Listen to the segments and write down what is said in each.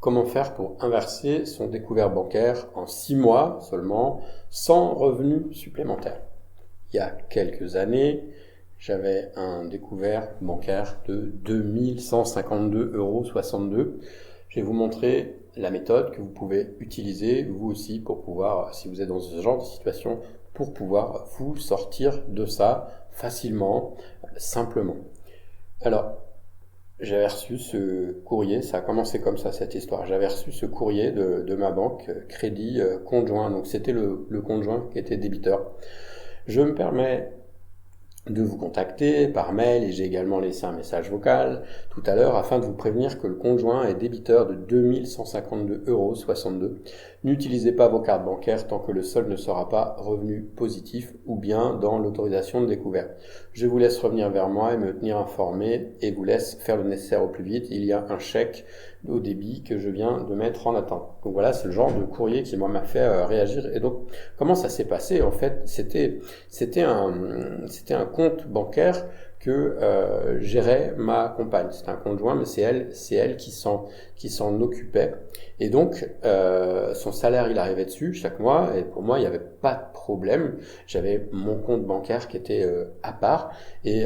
Comment faire pour inverser son découvert bancaire en 6 mois seulement, sans revenus supplémentaires? Il y a quelques années, j'avais un découvert bancaire de 2152,62 €. Je vais vous montrer la méthode que vous pouvez utiliser, vous aussi, pour pouvoir, si vous êtes dans ce genre de situation, pour pouvoir vous sortir de ça facilement, simplement. Alors, j'avais reçu ce courrier, ça a commencé comme ça cette histoire. J'avais reçu ce courrier de ma banque, Crédit Conjoint, donc c'était le conjoint qui était débiteur. Je me permets de vous contacter par mail et j'ai également laissé un message vocal tout à l'heure afin de vous prévenir que le conjoint est débiteur de 2152,62 €. N'utilisez pas vos cartes bancaires tant que le solde ne sera pas revenu positif ou bien dans l'autorisation de découvert. Je vous laisse revenir vers moi et me tenir informé et vous laisse faire le nécessaire au plus vite. Il y a un chèque au débit que je viens de mettre en attente. Donc voilà, c'est le genre de courrier qui m'a fait réagir. Et donc, comment ça s'est passé? En fait, c'était un compte bancaire que gérait ma compagne. C'est un conjoint, mais c'est elle qui s'en occupait. Et donc, son salaire, il arrivait dessus chaque mois, et pour moi, il n'y avait pas de problème. J'avais mon compte bancaire qui était à part, et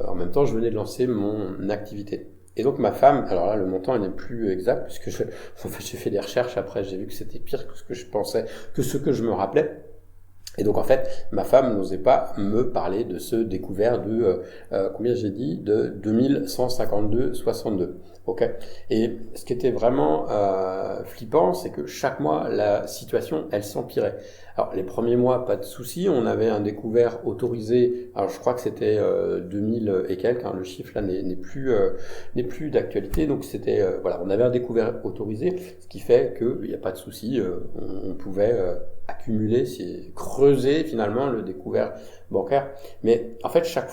en même temps, je venais de lancer mon activité. Et donc ma femme, alors là le montant il n'est plus exact puisque en fait, j'ai fait des recherches après, j'ai vu que c'était pire que ce que je pensais, que ce que je me rappelais. Et donc en fait, ma femme n'osait pas me parler de ce découvert de, combien j'ai dit, de 2152,62. Ok. Et ce qui était vraiment flippant, c'est que chaque mois, la situation, elle s'empirait. Alors les premiers mois, pas de souci, on avait un découvert autorisé. Alors je crois que c'était 2000 et quelques, hein, le chiffre là n'est plus d'actualité. Donc c'était voilà, on avait un découvert autorisé, ce qui fait qu'il n'y a pas de souci, on pouvait accumuler, creuser finalement le découvert bancaire. Mais en fait, chaque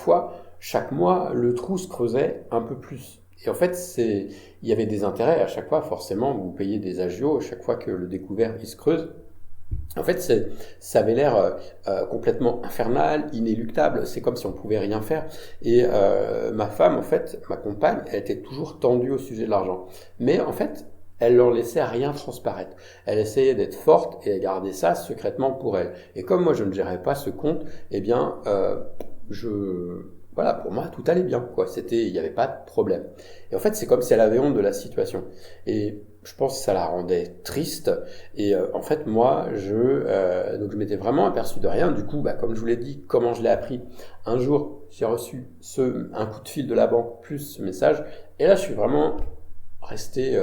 mois, le trou se creusait un peu plus. Et en fait, il y avait des intérêts à chaque fois, forcément, vous payez des agios à chaque fois que le découvert il se creuse. En fait, ça avait l'air complètement infernal, inéluctable. C'est comme si on pouvait rien faire. Et ma femme, en fait, ma compagne, elle était toujours tendue au sujet de l'argent. Mais en fait, elle leur laissait rien transparaître. Elle essayait d'être forte et elle gardait ça secrètement pour elle. Et comme moi, je ne gérais pas ce compte, eh bien, voilà, pour moi, tout allait bien, quoi. Il n'y avait pas de problème. Et en fait, c'est comme si elle avait honte de la situation. Et je pense que ça la rendait triste. Et en fait, moi, donc je m'étais vraiment aperçu de rien. Du coup, comme je vous l'ai dit, comment je l'ai appris? Un jour, j'ai reçu un coup de fil de la banque plus ce message. Et là, je suis vraiment resté,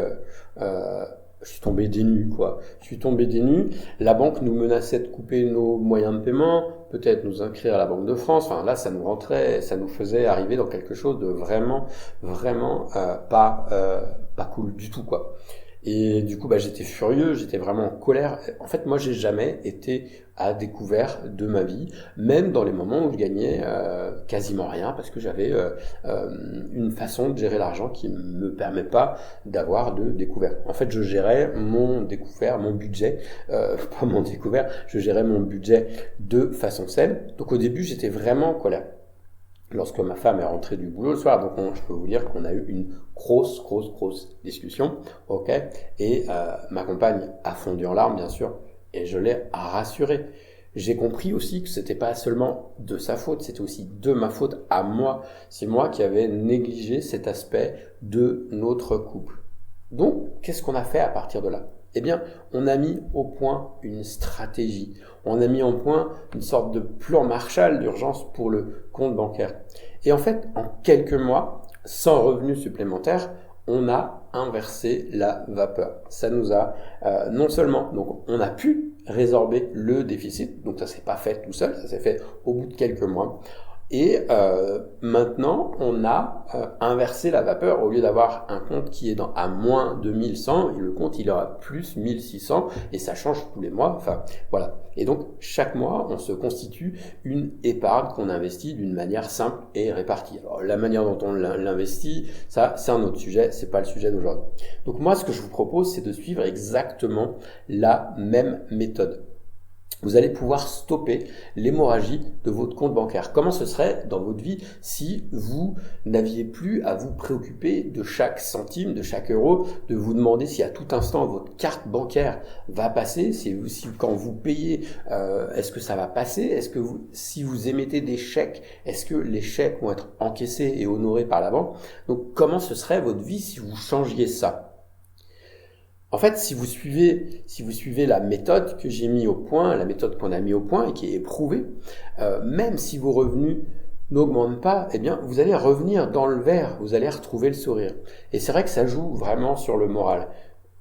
je suis tombé des nues, quoi. Je suis tombé des nues. La banque nous menaçait de couper nos moyens de paiement, peut-être nous inscrire à la Banque de France. Enfin, là, ça nous faisait arriver dans quelque chose de vraiment, vraiment pas cool du tout, quoi. Et du coup, j'étais furieux, j'étais vraiment en colère. En fait, moi, j'ai jamais été à découvert de ma vie, même dans les moments où je gagnais quasiment rien, parce que j'avais une façon de gérer l'argent qui me permet pas d'avoir de découvert. En fait, je gérais mon découvert, mon budget, pas mon découvert, je gérais mon budget de façon saine. Donc au début, j'étais vraiment en colère. Lorsque ma femme est rentrée du boulot le soir, donc je peux vous dire qu'on a eu une grosse discussion, ok, et ma compagne a fondu en larmes, bien sûr, et je l'ai rassurée. J'ai compris aussi que c'était pas seulement de sa faute, c'était aussi de ma faute à moi. C'est moi qui avais négligé cet aspect de notre couple. Donc, qu'est-ce qu'on a fait à partir de là? Eh bien, on a mis au point une stratégie. On a mis au point une sorte de plan Marshall d'urgence pour le compte bancaire. Et en fait, en quelques mois, sans revenus supplémentaires, on a inversé la vapeur. Ça nous a non seulement, donc on a pu résorber le déficit, donc ça s'est pas fait tout seul, ça s'est fait au bout de quelques mois. Et maintenant, on a inversé la vapeur. Au lieu d'avoir un compte qui est à moins de 1100, et le compte il aura plus 1600, et ça change tous les mois. Enfin, voilà. Et donc, chaque mois, on se constitue une épargne qu'on investit d'une manière simple et répartie. Alors, la manière dont on l'investit, ça, c'est un autre sujet, c'est pas le sujet d'aujourd'hui. Donc, moi, ce que je vous propose, c'est de suivre exactement la même méthode. vous allez pouvoir stopper l'hémorragie de votre compte bancaire. Comment ce serait dans votre vie si vous n'aviez plus à vous préoccuper de chaque centime, de chaque euro, de vous demander si à tout instant votre carte bancaire va passer, si quand vous payez, est-ce que ça va passer, est-ce que si vous émettez des chèques, est-ce que les chèques vont être encaissés et honorés par la banque? Donc comment ce serait votre vie si vous changiez ça? En fait, si vous suivez la méthode que j'ai mis au point, la méthode qu'on a mis au point et qui est éprouvée, même si vos revenus n'augmentent pas, eh bien, vous allez revenir dans le vert, vous allez retrouver le sourire. Et c'est vrai que ça joue vraiment sur le moral.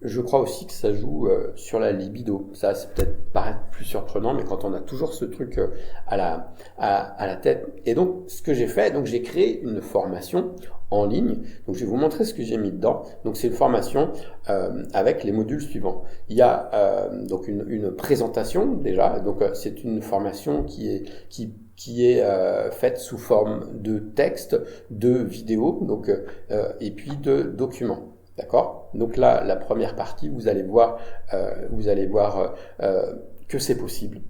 Je crois aussi que ça joue sur la libido. Ça, c'est peut-être paraître plus surprenant, mais quand on a toujours ce truc à la tête. Et donc, ce que j'ai fait, donc j'ai créé une formation en ligne. Donc, je vais vous montrer ce que j'ai mis dedans. Donc, c'est une formation avec les modules suivants. Il y a donc une présentation déjà. Donc, c'est une formation qui est faite sous forme de texte, de vidéo, donc et puis de documents. D'accord? Donc là, la première partie, vous allez voir que c'est possible.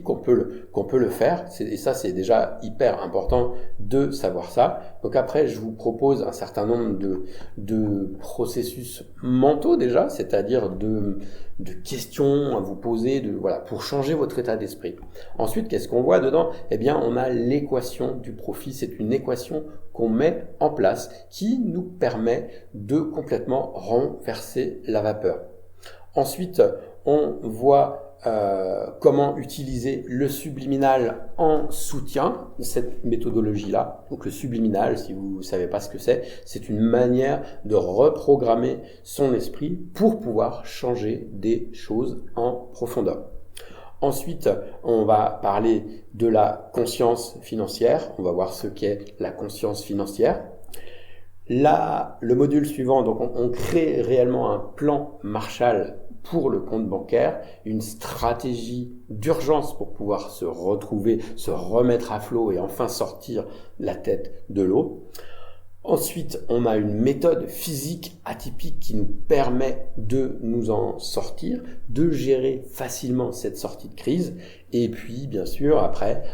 Qu'on peut le faire. Et ça, c'est déjà hyper important de savoir ça. Donc après, je vous propose un certain nombre de processus mentaux déjà, c'est-à-dire de questions à vous poser, pour changer votre état d'esprit. Ensuite, qu'est-ce qu'on voit dedans? Eh bien, on a l'équation du profit. C'est une équation qu'on met en place qui nous permet de complètement renverser la vapeur. Ensuite, on voit comment utiliser le subliminal en soutien de cette méthodologie-là. Donc le subliminal, si vous ne savez pas ce que c'est une manière de reprogrammer son esprit pour pouvoir changer des choses en profondeur. Ensuite, on va parler de la conscience financière. On va voir ce qu'est la conscience financière. Là, le module suivant, donc on crée réellement un plan Marshall pour le compte bancaire, une stratégie d'urgence pour pouvoir se retrouver, se remettre à flot et enfin sortir la tête de l'eau. Ensuite, on a une méthode physique atypique qui nous permet de nous en sortir, de gérer facilement cette sortie de crise. Et puis, bien sûr, après,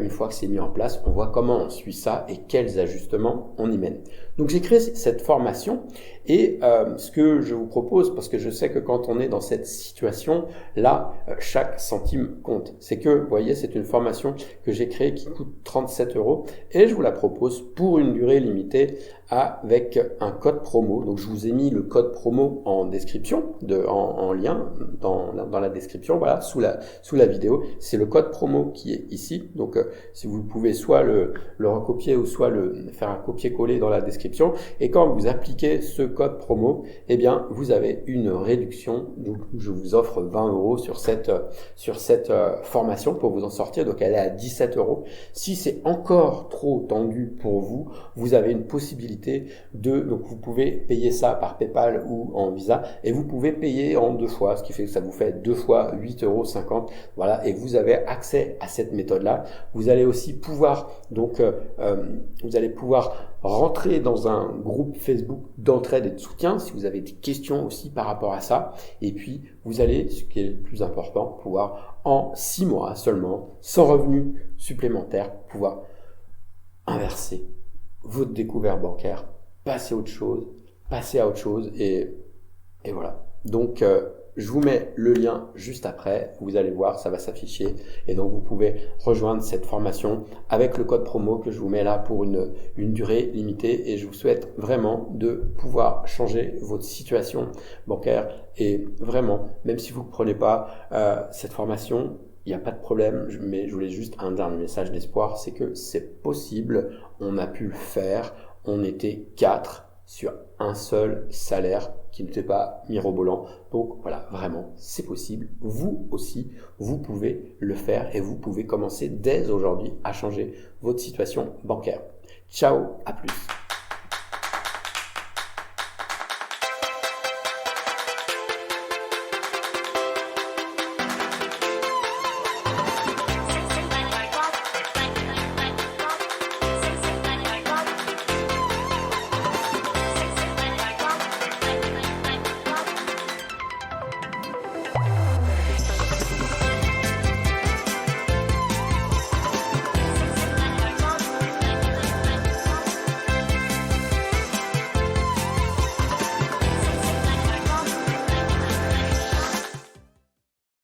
une fois que c'est mis en place, on voit comment on suit ça et quels ajustements on y mène. Donc, j'ai créé cette formation et ce que je vous propose, parce que je sais que quand on est dans cette situation-là, chaque centime compte. C'est que, vous voyez, c'est une formation que j'ai créée qui coûte 37 € et je vous la propose pour une durée limitée avec un code promo. Donc, je vous ai mis le code promo en description, en lien dans la description, voilà, sous la vidéo. C'est le code promo qui est ici. Donc, si vous pouvez soit le recopier ou soit faire un copier-coller dans la description. Et quand vous appliquez ce code promo, eh bien, vous avez une réduction. Donc, je vous offre 20 € sur cette formation pour vous en sortir. Donc, elle est à 17 €. Si c'est encore trop tendu pour vous, vous avez une possibilité donc vous pouvez payer ça par PayPal ou en Visa et vous pouvez payer en 2 fois, ce qui fait que ça vous fait 2 fois 8,50 €. Voilà, et vous avez accès à cette méthode-là. Vous allez aussi pouvoir rentrer dans un groupe Facebook d'entraide et de soutien si vous avez des questions aussi par rapport à ça. Et puis, vous allez, ce qui est le plus important, pouvoir en 6 mois seulement, sans revenus supplémentaires, pouvoir inverser votre découvert bancaire, passer à autre chose et voilà. Donc, je vous mets le lien juste après, vous allez voir, ça va s'afficher et donc vous pouvez rejoindre cette formation avec le code promo que je vous mets là pour une durée limitée et je vous souhaite vraiment de pouvoir changer votre situation bancaire et vraiment, même si vous ne prenez pas cette formation, il n'y a pas de problème, mais je voulais juste un dernier message d'espoir, c'est que c'est possible, on a pu le faire, on était 4 sur un seul salaire qui n'était pas mirobolant. Donc voilà, vraiment, c'est possible. Vous aussi, vous pouvez le faire et vous pouvez commencer dès aujourd'hui à changer votre situation bancaire. Ciao, à plus.